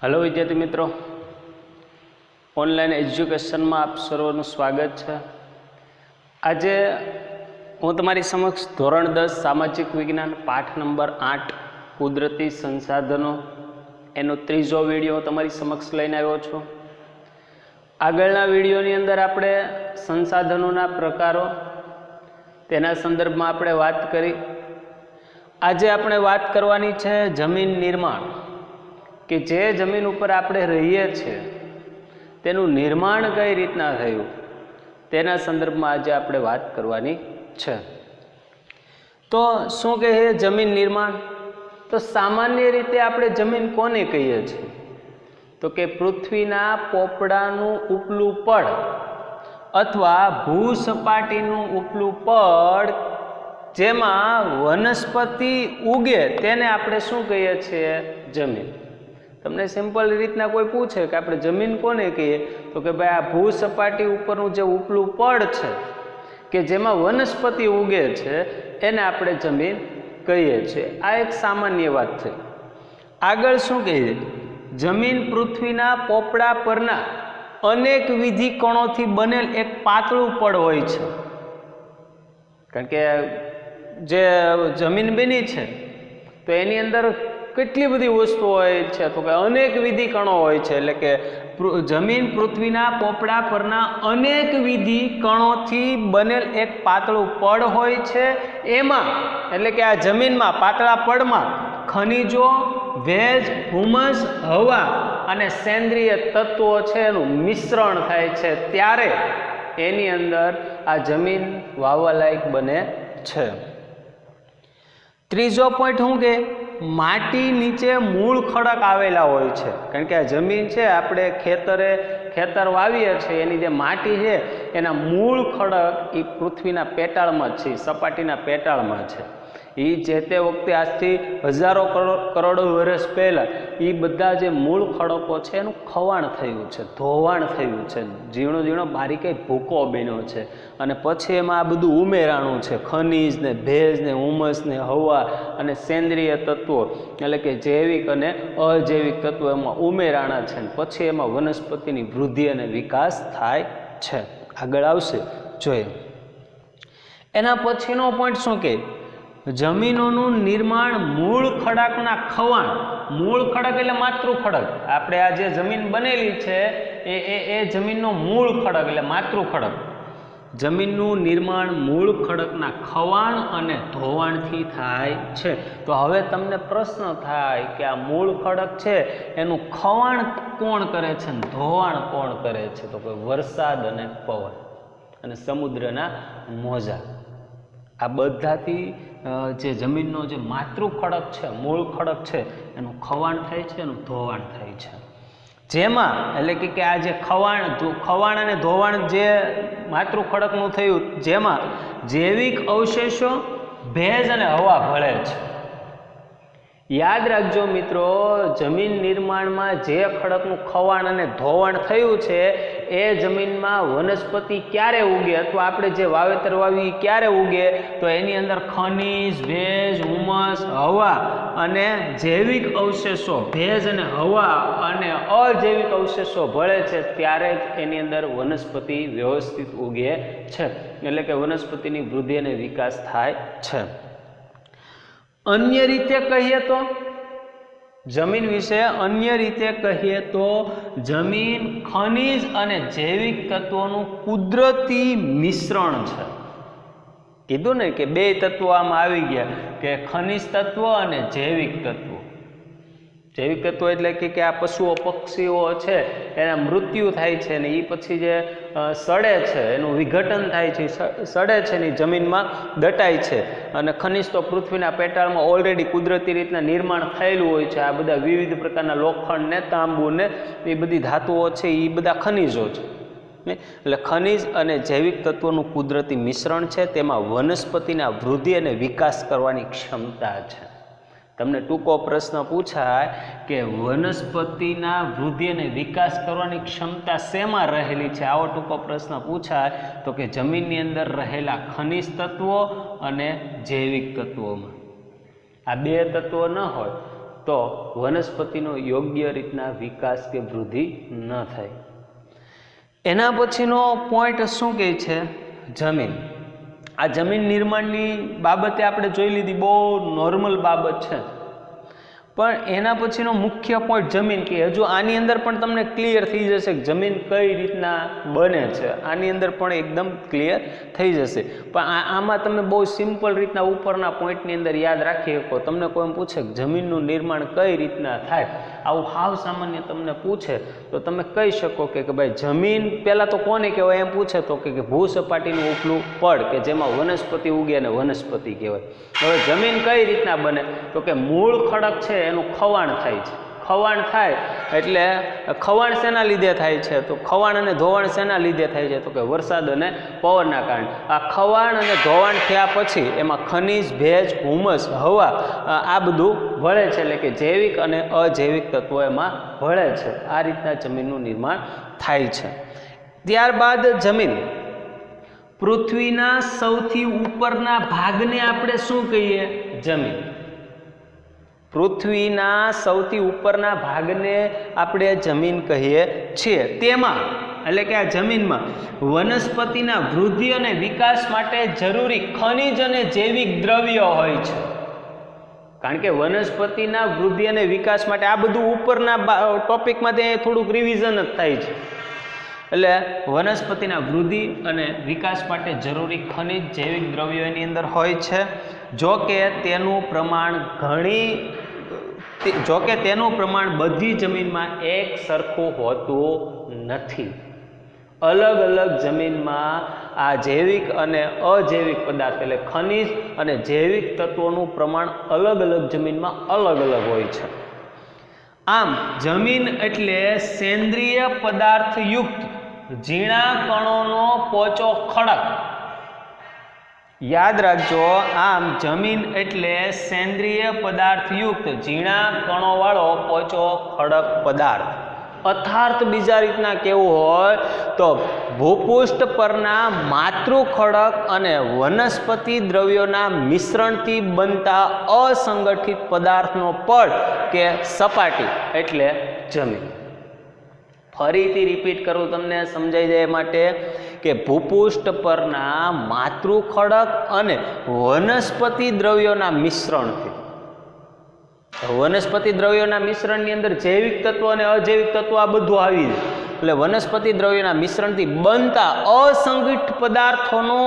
Hello विद्यार्थी मित्रों, online education में आप सर्वનું स्वागत है। आज हूँ तमारी समक्ष धोरण 10 सामाजिक विज्ञान पाठ नंबर 8 कुदरती संसाधनों एनो त्रीजो विडियो तमारी समक्ष लईने आव्यो छुं। आगळना विडियोनी अंदर आपणे संसाधनोना प्रकारो तेना संदर्भमां आपणे वात करी। आजे आपणे वात करवानी छे जमीन निर्माण कि जे जमीन पर आपणे रहीए छे तेनुं निर्माण कई रीतना थयुं तेना संदर्भमां आज आपणे वात करवानी छे। तो शुं कहे जमीन निर्माण? तो सामान्य रीते आपणे जमीन कोने कहीए छीए? तो कि पृथ्वीना पोपड़ानुं उपलुं पड अथवा भूसपाटीनुं उपलुं पड जेमां वनस्पति उगे तेने आपणे शुं कहीए छीए? जमीन। तमने सिंपल रीतना कोई पूछे कि आपणे जमीन कोने कहीए तो कि भाई आ भूसपाटी उपरनुं जे उपलुं पड छे कि जेमां वनस्पति उगे छे एने आपणे जमीन कहीए छीए। आ एक सामान्य वात थई। आगळ शुं कहीए? जमीन पृथ्वीना पोपड़ा परना अनेक विधि कणोथी बनेल एक पातळुं पड होय छे। कारण के जे जमीन बनी छे तो एनी अंदर કેટલી બધી વસ્તુઓ હોય છે તો કે અનેક વિધિ કણો હોય છે એટલે કે જમીન પૃથ્વીના પોપડા પરના અનેક વિધિ કણોથી બનેલ એક પાતળું પડ હોય છે। એમાં એટલે કે આ જમીનમાં પાતળા પડમાં ખનિજો, ભેજ, હુમસ, હવા અને સેન્દ્રિય તત્વો છે એનું મિશ્રણ થાય છે ત્યારે એની અંદર આ જમીન વાવવાલાયક બને છે। ત્રીજો પોઈન્ટ શું કે माटी नीचे मूळ खड़क आवेला होय छे। कारण के आ जमीन छे आपणे खेतर वावीए छे एनी जे माटी छे एना मूळ खड़क ई पृथ्वीना पेटाळमां छे, सपाटीना पेटाळमां छे। ई जे ते वखते आजथी हजारों करोड़ों वर्ष पहला ई बधा जे मूळ खड़को छे एनुं खवाण थयुं छे, धोवाण थयुं छे, झीणो झीणो बारीके भूको बन्यो छे अने पछी एमां आ बधुं उमेराणुं छे। खनिज ने भेज ने हुमस ने हवा अने सेंद्रिय तत्वो एटले के जैविक अने अजैविक तत्वो एमां उमेराणा छे अने पछी एमां वनस्पतिनी वृद्धि अने विकास थाय छे। आगळ आवशे जोईए। एना पछीनो पॉइंट शुं के जमीनों निर्माण मूळ खड़कना खवाण। मूळ खड़क एटले मातृ खड़क। आपणे आ जे जमीन बनेली छे ए जमीननो मूळ खड़क एटले मातृ खड़क। जमीननुं निर्माण मूळ खड़कना खवाण अने धोवाणथी थाय छे। तो हवे तमने प्रश्न थाय कि आ मूळ खड़क छे एनुं खवाण कोण करे छे अने धोवाण कोण करे छे? तो के वरसाद अने पवन अने समुद्रना मोजा। आ बधाथी जे जमीननो जे मातृ खड़क छे, मूळ खड़क छे एनुं खवाण थाय छे, एनुं धोवाण थाय छे। जेमां એટલે કે આ જે ખવાણ અને ધોવાણ જે માતૃ ખડકનું થયું જેમાં જૈવિક અવશેષો, ભેજ અને હવા ભળે છે। યાદ રાખજો મિત્રો, જમીન નિર્માણમાં જે ખડકનું ખવાણ અને ધોવાણ થયું છે એ જમીનમાં વનસ્પતિ ક્યારે ઉગે અથવા આપણે જે વાવેતર વાવી ક્યારે ઉગે તો એની અંદર ખનિજ, ભેજ, હુમસ, હવા અને જૈવિક અવશેષો, ભેજ અને હવા અને અજૈવિક અવશેષો ભળે છે ત્યારે જ એની અંદર વનસ્પતિ વ્યવસ્થિત ઉગે છે। એટલે કે વનસ્પતિની વૃદ્ધિ અને વિકાસ થાય છે। अन्य रीते कहिए तो जमीन विषे अन्य रीते कहिए तो जमीन खनिज अने जैविक तत्वों कुदरती मिश्रण है। कीधुं ने कि बे तत्वों आम आवी गया कि खनिज तत्व अने जैविक तत्व। जैविक तत्व एटले कि आ पशुओ पक्षीओ छे एना मृत्यु थाय छे ने ई पछी जे सड़े छे एनुं विघटन थाय छे, सड़े छे ने जमीनमां दटाय छे। अने खनिज तो पृथ्वीना पेटाळमां ऑलरेडी कुदरती रीतना निर्माण थयेलुं होय छे। आ बधा विविध प्रकारना लोखंड ने तांबू ने ए बधी धातुओ छे ई बधा खनिजो छे। એટલે ખનિજ અને જૈવિક તત્વોનું કુદરતી મિશ્રણ છે। તેમાં વનસ્પતિના વૃદ્ધિ અને વિકાસ કરવાની ક્ષમતા છે। તમને ટૂંકો પ્રશ્ન પૂછાય કે વનસ્પતિના વૃદ્ધિ અને વિકાસ કરવાની ક્ષમતા શેમાં રહેલી છે? આવો ટૂંકો પ્રશ્ન પૂછાય તો કે જમીનની અંદર રહેલા ખનિજ તત્વો અને જૈવિક તત્વોમાં। આ બે તત્વો ન હોય તો વનસ્પતિનો યોગ્ય રીતના વિકાસ કે વૃદ્ધિ ન થાય. એના પછીનો પોઈન્ટ શું કહે છે? જમીન. આ જમીન નિર્માણની બાબતે આપણે જોઈ લીધી, બહુ નોર્મલ બાબત છે. પણ એના પછીનો મુખ્ય પોઈન્ટ જમીન, કે હજુ આની અંદર પણ તમને ક્લિયર થઈ જશે કે જમીન કઈ રીતના બને છે. આની અંદર પણ એકદમ ક્લિયર થઈ જશે. પણ આમાં તમે બહુ સિમ્પલ રીતના ઉપરના પોઈન્ટની અંદર યાદ રાખી શકો. તમને કોઈ એમ પૂછે કે જમીનનું નિર્માણ કઈ રીતના થાય, આવું હાવ સામાન્ય તમને પૂછે તો તમે કહી શકો કે ભાઈ જમીન પહેલાં તો કોને કહેવાય એમ પૂછે તો કે ભૂસપાટીનું ઉપલું પડ કે જેમાં વનસ્પતિ ઉગે અને વનસ્પતિ કહેવાય. હવે જમીન કઈ રીતના બને તો કે મૂળ ખડક છે એનું ખવાણ થાય છે. ખવાણ થાય એટલે ખવાણ શેના લીધે થાય છે? તો ખવાણ અને ધોવાણ શેના લીધે થાય છે? તો કે વરસાદ અને પવનના કારણે. આ ખવાણ અને ધોવાણ થયા પછી એમાં ખનિજ, ભેજ, હુમસ, હવા આ બધું ભળે છે, એટલે કે જૈવિક અને અજૈવિક તત્વો એમાં ભળે છે. આ રીતના જમીનનું નિર્માણ થાય છે. ત્યારબાદ જમીન, પૃથ્વીના સૌથી ઉપરના ભાગને આપણે શું કહીએ? જમીન. પૃથ્વીના સૌથી ઉપરના ભાગને આપણે જમીન કહીએ છીએ. તેમાં એટલે કે આ જમીનમાં વનસ્પતિના વૃદ્ધિ અને વિકાસ માટે જરૂરી ખનિજ અને જૈવિક દ્રવ્યો હોય છે. કારણ કે વનસ્પતિના વૃદ્ધિ અને વિકાસ માટે આ બધું ઉપરના ટોપિકમાં તે થોડુંક રિવિઝન જ થાય છે. એટલે વનસ્પતિના વૃદ્ધિ અને વિકાસ માટે જરૂરી ખનિજ, જૈવિક દ્રવ્યો એની અંદર હોય છે. જો કે તેનું પ્રમાણ બધી જમીનમાં એક સરખું હોતું નથી. અલગ અલગ જમીનમાં આ જૈવિક અને અજૈવિક પદાર્થ એટલે ખનિજ અને જૈવિક તત્વોનું પ્રમાણ અલગ અલગ જમીનમાં અલગ અલગ હોય છે. આમ જમીન એટલે સેન્દ્રિય પદાર્થયુક્ત ઝીણા કણોનો પોચો ખડક. યાદ રાખજો, આમ જમીન એટલે સેન્દ્રિય પદાર્થયુક્ત ઝીણા કણોવાળો પોચો ખડક પદાર્થ. અર્થાત બીજા રીતના કેવું હોય તો ભૂપૃષ્ઠ પરના માતૃખડક અને વનસ્પતિ દ્રવ્યોના મિશ્રણથી બનતા અસંગઠિત પદાર્થનો પડ કે સપાટી એટલે જમીન. ફરીથી રિપીટ કરું તમને સમજાઈ જાય માટે કે ભૂપૃષ્ઠ પરના માતૃખડક અને વનસ્પતિ દ્રવ્યોના મિશ્રણથી, વનસ્પતિ દ્રવ્યોના મિશ્રણની અંદર જૈવિક તત્વો અને અજૈવિક તત્વો આ બધું આવી જાય. એટલે વનસ્પતિ દ્રવ્યોના મિશ્રણથી બનતા અસંગઠિત પદાર્થોનો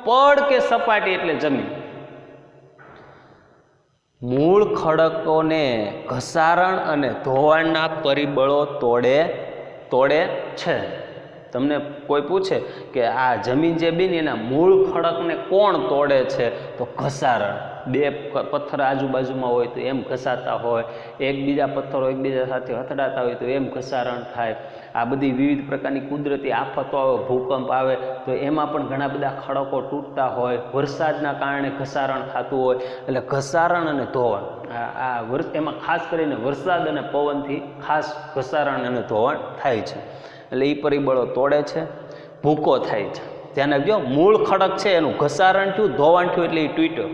પડ કે સપાટી એટલે જમીન. મૂળ ખડકોને ઘસારણ અને ધોવાણના પરિબળો તોડે છે. તમને કોઈ પૂછે કે આ જમીન જે બની એના મૂળ ખડકને કોણ તોડે છે? તો ઘસારણ. બે પથ્થર આજુબાજુમાં હોય તો એમ ઘસાતા હોય, એકબીજા પથ્થરો એકબીજા સાથે અથડાતા હોય તો એમ ઘસારણ થાય. આ બધી વિવિધ પ્રકારની કુદરતી આફતો આવે, ભૂકંપ આવે તો એમાં પણ ઘણા બધા ખડકો તૂટતા હોય, વરસાદના કારણે ઘસારણ થતું હોય. એટલે ઘસારણ અને ધોવાણ એમાં ખાસ કરીને વરસાદ અને પવનથી ખાસ ઘસારણ અને ધોવાણ થાય છે. એટલે એ પરિબળો તોડે છે, ભૂકો થાય છે. ધ્યાન રાખજો, મૂળ ખડક છે એનું ઘસારણ થયું, ધોવાણ થયું એટલે એ તૂટ્યો.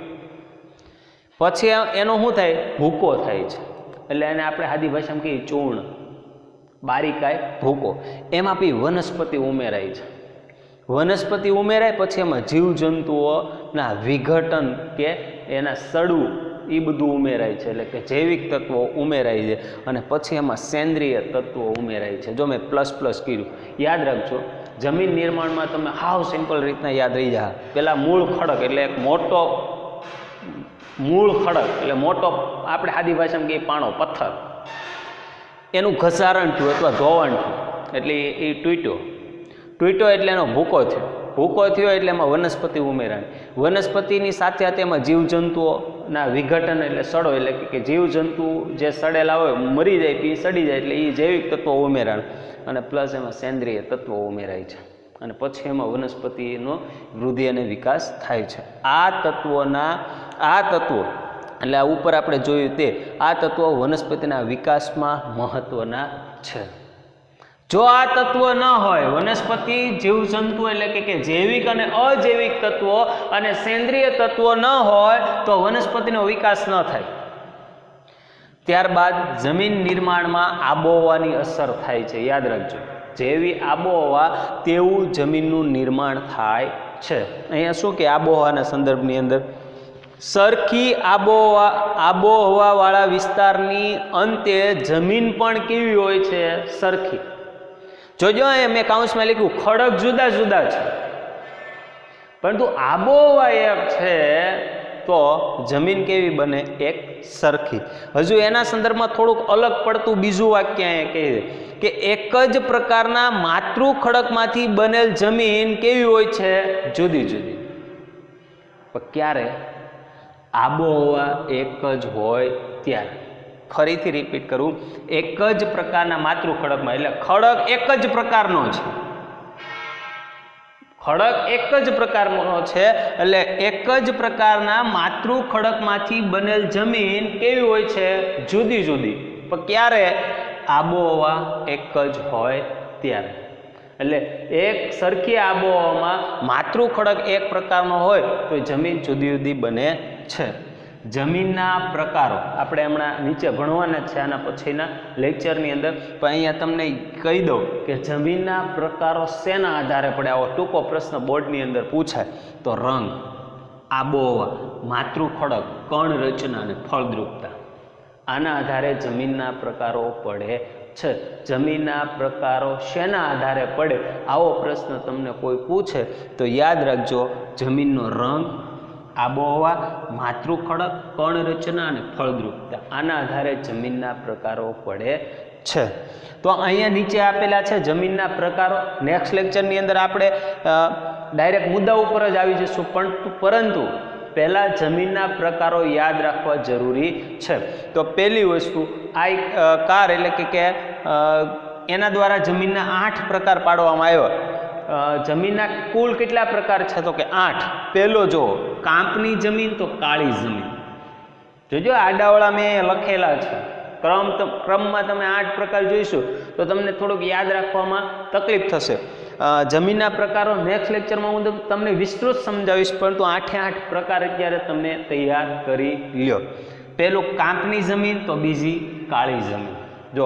પછી એનો શું થાય? ભૂકો થાય છે. એટલે એને આપણે સાદી ભાષામાં કહીએ ચૂર્ણ, બારીકાય ભૂકો. એમાં પછી વનસ્પતિ ઉમેરાય છે. વનસ્પતિ ઉમેરાય પછી એમાં જીવજંતુઓના વિઘટન કે એના સડવું એ બધું ઉમેરાય છે. એટલે કે જૈવિક તત્વો ઉમેરાય છે અને પછી એમાં સેન્દ્રિય તત્વો ઉમેરાય છે. જો મેં પ્લસ કર્યું, યાદ રાખજો. જમીન નિર્માણમાં તમે હાવ સિમ્પલ રીતના યાદ રહી જાય. પહેલાં મૂળ ખડક એટલે એક મોટો આપણે સાદી ભાષામાં કહીએ પાણો, પથ્થર, એનું ઘસારણ થયું અથવા ધોવાણ થયું એટલે એ તૂટ્યો એટલે એનો ભૂકો થયો એટલે એમાં વનસ્પતિ ઉમેરાય. વનસ્પતિની સાથે એમાં જીવજંતુઓના વિઘટન એટલે સડો, એટલે કે જીવજંતુ જે સડેલા હોય મરી જાય પછી સડી જાય એટલે એ જૈવિક તત્વો ઉમેરાય અને પ્લસ એમાં સેન્દ્રિય તત્વો ઉમેરાય છે અને પછી એમાં વનસ્પતિનો વૃદ્ધિ અને વિકાસ થાય છે. આ તત્વો એટલે આ ઉપર આપણે જોયું તે આ તત્વો વનસ્પતિના વિકાસમાં મહત્વના છે. જો આ તત્વો ન હોય, વનસ્પતિ, જીવજંતુ એટલે કે જૈવિક અને અજૈવિક તત્વો અને સેન્દ્રિય તત્વો ન હોય તો વનસ્પતિનો વિકાસ ન થાય. ત્યારબાદ જમીન નિર્માણમાં આબોહવાની અસર થાય છે, યાદ રાખજો, જેવી આબોહવા તેવું જમીનનું નિર્માણ થાય છે. અહીંયા શું કે આબોહવાના સંદર્ભની અંદર સરખી આબોહવાવાળા વિસ્તારની અંતે જમીન પણ કેવી હોય છે? સરખી. જોજો અહીંયા મેં કાઉન્સમાં લખ્યું ખડક જુદા જુદા છે, પરંતુ આબોહવા એક છે તો જમીન કેવી બને? એક સરખી. હજુ એના સંદર્ભમાં થોડુંક અલગ પડતું બીજું વાક્ય અહીંયા કહી દે કે એક જ પ્રકારના માતૃ ખડકમાંથી બનેલ જમીન કેવી હોય છે? જુદી જુદી. પણ ક્યારે? આબોહવા એક જ હોય ત્યારે. ફરીથી રિપીટ કરું, એક જ પ્રકારના માતૃ ખડકમાં, એટલે ખડક એક જ પ્રકારનો છે, ખડક એક જ પ્રકારનો છે, એટલે એક જ પ્રકારના માતૃ ખડકમાંથી બનેલ જમીન કેવી હોય છે? જુદી જુદી. પણ ક્યારે? આબોહવા એક જ હોય ત્યારે. એટલે એક સરખી આબોહવામાં માતૃ ખડક એક પ્રકારનો હોય તો જમીન જુદી જુદી બને છે. જમીનના પ્રકારો આપણે હમણાં નીચે ભણવાના છે આના પછીના લેક્ચરની અંદર, પણ અહીંયા તમને કહી દઉં કે જમીનના પ્રકારો શેના આધારે પડે. આવો ટૂંકો પ્રશ્ન બોર્ડની અંદર પૂછાય તો રંગ, આબોહવા, માતૃ ખડક, કણ રચના અને ફળદ્રુપતા, આના આધારે જમીનના પ્રકારો પડે છે. જમીનના પ્રકારો શેના આધારે પડે? આવો પ્રશ્ન તમને કોઈ પૂછે તો યાદ રાખજો, જમીનનો રંગ, આબોહવા, માતૃ ખડક, કણ રચના અને ફળદ્રુપતા, આના આધારે જમીનના પ્રકારો પડે છે. તો અહીંયા નીચે આપેલા છે જમીનના પ્રકારો. નેક્સ્ટ લેક્ચરની અંદર આપણે ડાયરેક્ટ મુદ્દા ઉપર જ આવી જઈશું, પરંતુ પહેલા જમીનના પ્રકારો યાદ રાખવા જરૂરી છે. તો પહેલી વસ્તુ કાર એટલે કે એના દ્વારા જમીનના 8 પ્રકાર પાડવામાં આવ્યા. જમીનના કુલ કેટલા પ્રકાર છે? તો કે 8. પહેલો જો કાંપની જમીન, તો કાળી જમીન. જોજો આડાવાળા મેં લખેલા છે, ક્રમમાં તમે 8 પ્રકાર જોઈશું તો તમને થોડુંક યાદ રાખવામાં તકલીફ થશે. જમીનના પ્રકારો નેક્સ્ટ લેક્ચરમાં હું તમને વિસ્તૃત સમજાવીશ, પરંતુ 8 પ્રકાર અત્યારે તમે તૈયાર કરી લ્યો. પહેલું કાંપની જમીન, તો બીજી કાળી જમીન. જો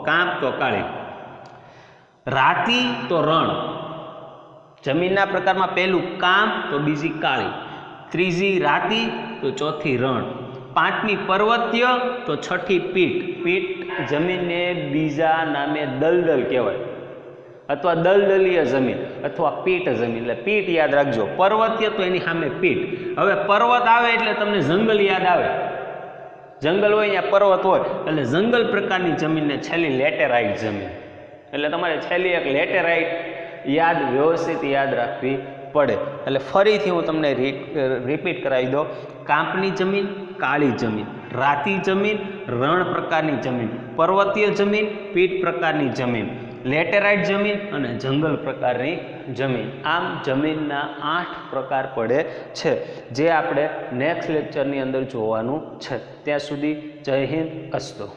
કાંપ તો કાળી, રાતી તો રણ. જમીનના પ્રકારમાં પહેલું કાંપ તો બીજી કાળી, ત્રીજી રાતી તો ચોથી રણ, પાંચમી પર્વતીય તો છઠ્ઠી પીઠ. પીઠ જમીનને બીજા નામે દલદલ કહેવાય, અથવા દલદલીય જમીન અથવા પીઠ જમીન. એટલે પીઠ યાદ રાખજો, પર્વતીય તો એની સામે પીઠ. હવે પર્વત આવે એટલે તમને જંગલ યાદ આવે, જંગલ હોય ત્યાં પર્વત હોય, એટલે જંગલ પ્રકારની જમીનને છેલ્લી લેટેરાઇટ જમીન. એટલે તમારે છેલ્લી એક લેટેરાઇટ વ્યવસ્થિત યાદ રાખવી પડે. એટલે ફરીથી હું તમને રિપીટ કરાવી દઉં, કાંપની જમીન, કાળી જમીન, રાતી જમીન, રણ પ્રકારની જમીન, પર્વતીય જમીન, પીઠ પ્રકારની જમીન, લેટેરાઇટ જમીન અને જંગલ પ્રકારની જમીન. આમ જમીનના 8 પ્રકાર પડે છે, જે આપણે નેક્સ્ટ લેક્ચરની અંદર જોવાનું છે. ત્યાં સુધી જય હિન્દ, અસ્તુ.